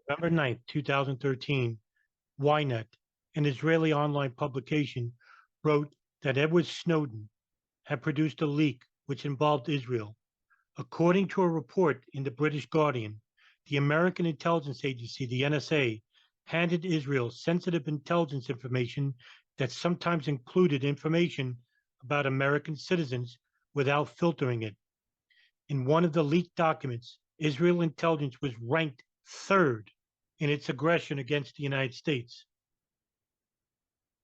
November 9th, 2013, Ynet, an Israeli online publication, wrote that Edward Snowden had produced a leak which involved Israel. According to a report in the British Guardian, the American intelligence agency, the NSA, handed Israel sensitive intelligence information that sometimes included information about American citizens without filtering it. In one of the leaked documents, Israel intelligence was ranked third in its aggression against the United States.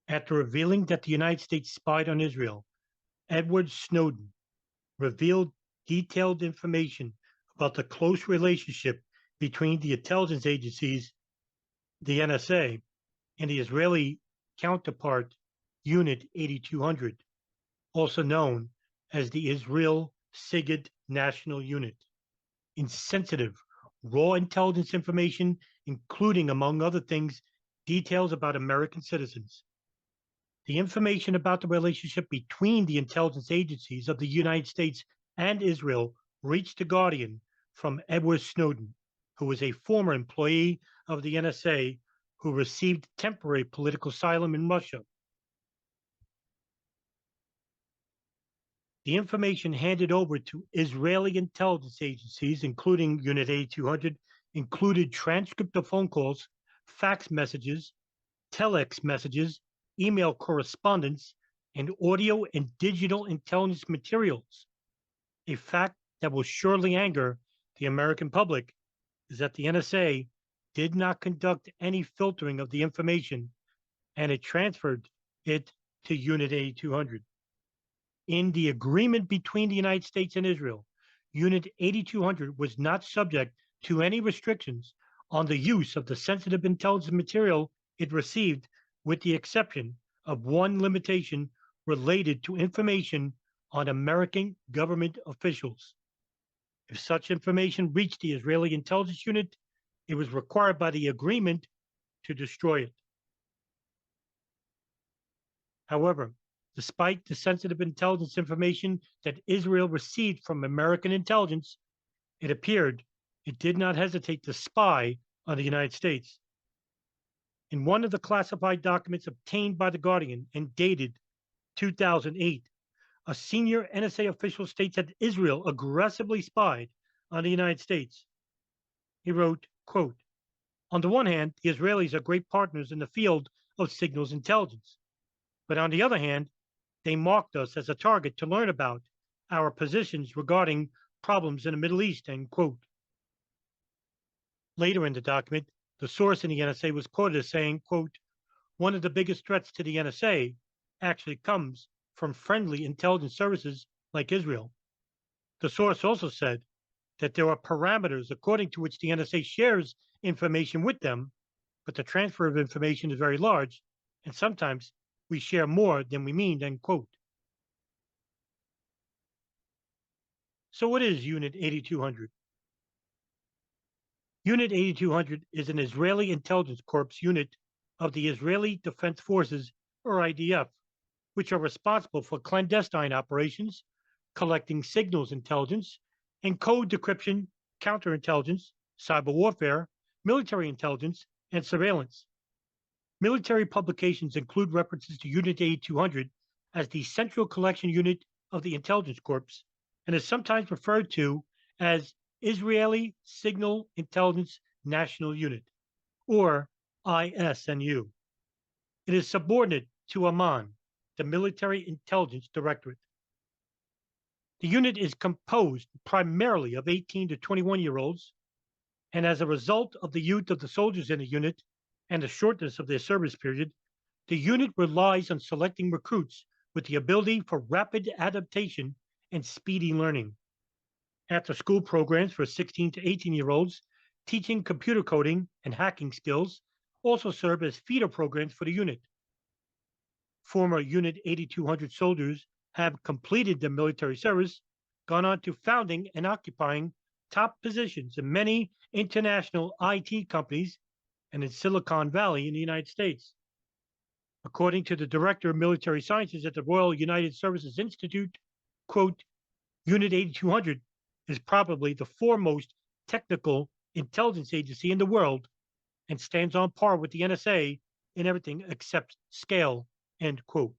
After revealing that the United States spied on Israel, Edward Snowden revealed detailed information about the close relationship between the intelligence agencies, the NSA, and the Israeli counterpart, Unit 8200, also known as the Israel SIGINT National Unit. Insensitive, raw intelligence information, including, among other things, details about American citizens. The information about the relationship between the intelligence agencies of the United States and Israel reached the Guardian from Edward Snowden, who was a former employee of the NSA who received temporary political asylum in Russia. The information handed over to Israeli intelligence agencies, including Unit 8200, included transcript of phone calls, fax messages, telex messages, email correspondence, and audio and digital intelligence materials. A fact that will surely anger the American public is that the NSA did not conduct any filtering of the information, and it transferred it to Unit 8200. In the agreement between the United States and Israel, Unit 8200 was not subject to any restrictions on the use of the sensitive intelligence material it received, with the exception of one limitation related to information on American government officials. If such information reached the Israeli intelligence unit, it was required by the agreement to destroy it. However, despite the sensitive intelligence information that Israel received from American intelligence, it appeared it did not hesitate to spy on the United States. In one of the classified documents obtained by The Guardian and dated 2008, a senior NSA official states that Israel aggressively spied on the United States. He wrote, quote, "On the one hand, the Israelis are great partners in the field of signals intelligence. But on the other hand, they marked us as a target to learn about our positions regarding problems in the Middle East," end quote. Later in the document, the source in the NSA was quoted as saying, quote, "One of the biggest threats to the NSA actually comes from friendly intelligence services like Israel." The source also said that there are parameters according to which the NSA shares information with them, but the transfer of information is very large, and sometimes we share more than we mean, end quote. So what is Unit 8200? Unit 8200 is an Israeli intelligence corps unit of the Israeli Defense Forces, or IDF, which are responsible for clandestine operations, collecting signals intelligence, and code decryption, counterintelligence, cyber warfare, military intelligence, and surveillance. Military publications include references to Unit 8200 as the central collection unit of the intelligence corps, and is sometimes referred to as Israeli Signal Intelligence National Unit, or ISNU. It is subordinate to Amman, the Military Intelligence Directorate. The unit is composed primarily of 18 to 21-year-olds, and as a result of the youth of the soldiers in the unit and the shortness of their service period, the unit relies on selecting recruits with the ability for rapid adaptation and speedy learning. After-school programs for 16 to 18-year-olds teaching computer coding and hacking skills also serve as feeder programs for the unit. Former Unit 8200 soldiers have completed their military service, gone on to founding and occupying top positions in many international IT companies and in Silicon Valley in the United States. According to the Director of Military Sciences at the Royal United Services Institute, quote, "Unit 8200 is probably the foremost technical intelligence agency in the world and stands on par with the NSA in everything except scale, end quote.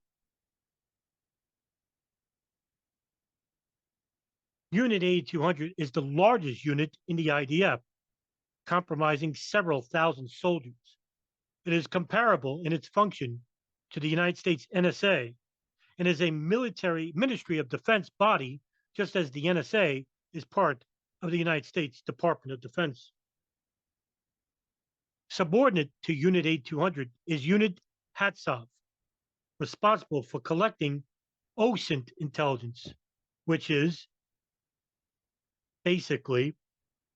Unit 8200 is the largest unit in the IDF, comprising several thousand soldiers. It is comparable in its function to the United States NSA and is a military Ministry of Defense body, just as the NSA is part of the United States Department of Defense. Subordinate to Unit 8200 is Unit Hatsov, responsible for collecting OSINT intelligence, which is basically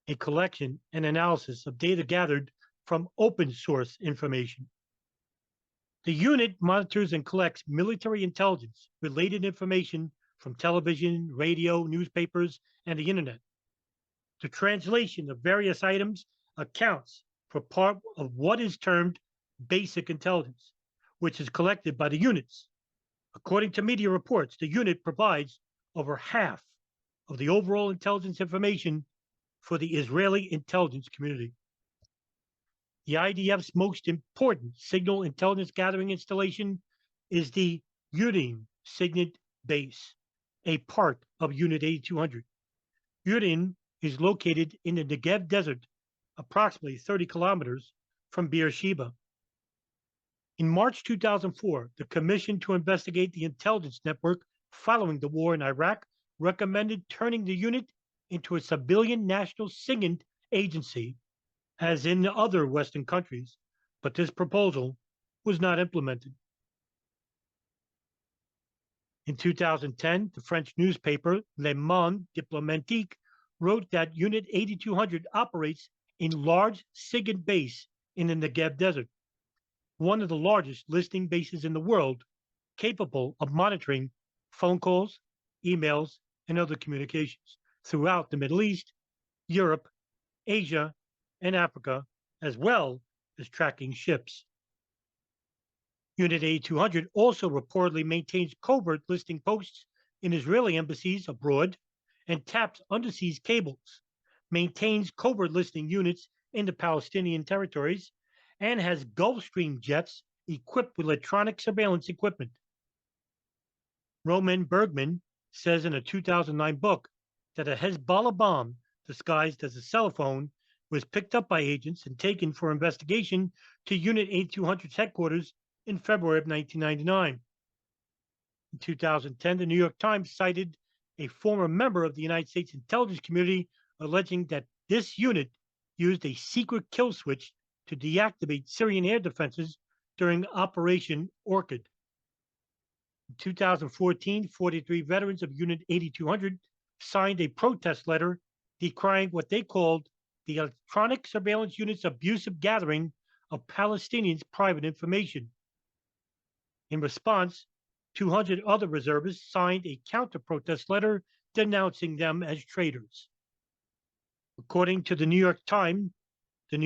a collection and analysis of data gathered from open source information. The unit monitors and collects military intelligence related information from television, radio, newspapers, and the internet. The translation of various items accounts for part of what is termed basic intelligence, which is collected by the units. According to media reports, the unit provides over half of the overall intelligence information for the Israeli intelligence community. The IDF's most important signal intelligence gathering installation is the Urin SIGINT base, a part of Unit 8200. Urin is located in the Negev Desert, approximately 30 kilometers from Beersheba. In March 2004, the Commission to Investigate the Intelligence Network following the war in Iraq recommended turning the unit into a civilian national SIGINT agency, as in other Western countries, but this proposal was not implemented. In 2010, the French newspaper Le Monde Diplomatique wrote that Unit 8200 operates a large SIGINT base in the Negev Desert, one of the largest listening bases in the world, capable of monitoring phone calls, emails, and other communications throughout the Middle East, Europe, Asia, and Africa, as well as tracking ships. Unit 8200 also reportedly maintains covert listening posts in Israeli embassies abroad and taps undersea cables, maintains covert listening units in the Palestinian territories, and has Gulfstream jets equipped with electronic surveillance equipment. Roman Bergman says in a 2009 book that a Hezbollah bomb disguised as a cell phone was picked up by agents and taken for investigation to Unit 8200's headquarters in February of 1999. In 2010, the New York Times cited a former member of the United States intelligence community alleging that this unit used a secret kill switch to deactivate Syrian air defenses during Operation Orchid. In 2014, 43 veterans of Unit 8200 signed a protest letter decrying what they called the electronic surveillance unit's abusive gathering of Palestinians' private information. In response, 200 other reservists signed a counter-protest letter denouncing them as traitors. According to the New York Times, the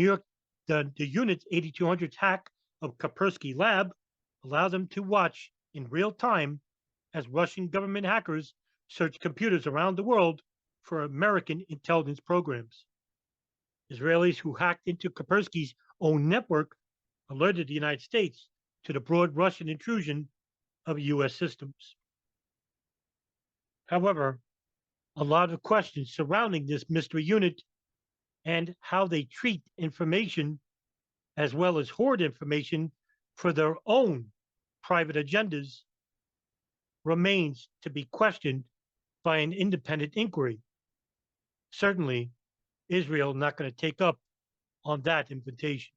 unit's 8200's hack of Kaspersky Lab allowed them to watch in real time as Russian government hackers search computers around the world for American intelligence programs. Israelis who hacked into Kaspersky's own network alerted the United States to the broad Russian intrusion of U.S. systems. However, a lot of questions surrounding this mystery unit and how they treat information as well as hoard information for their own private agendas remains to be questioned by an independent inquiry. Certainly, Israel not going to take up on that invitation.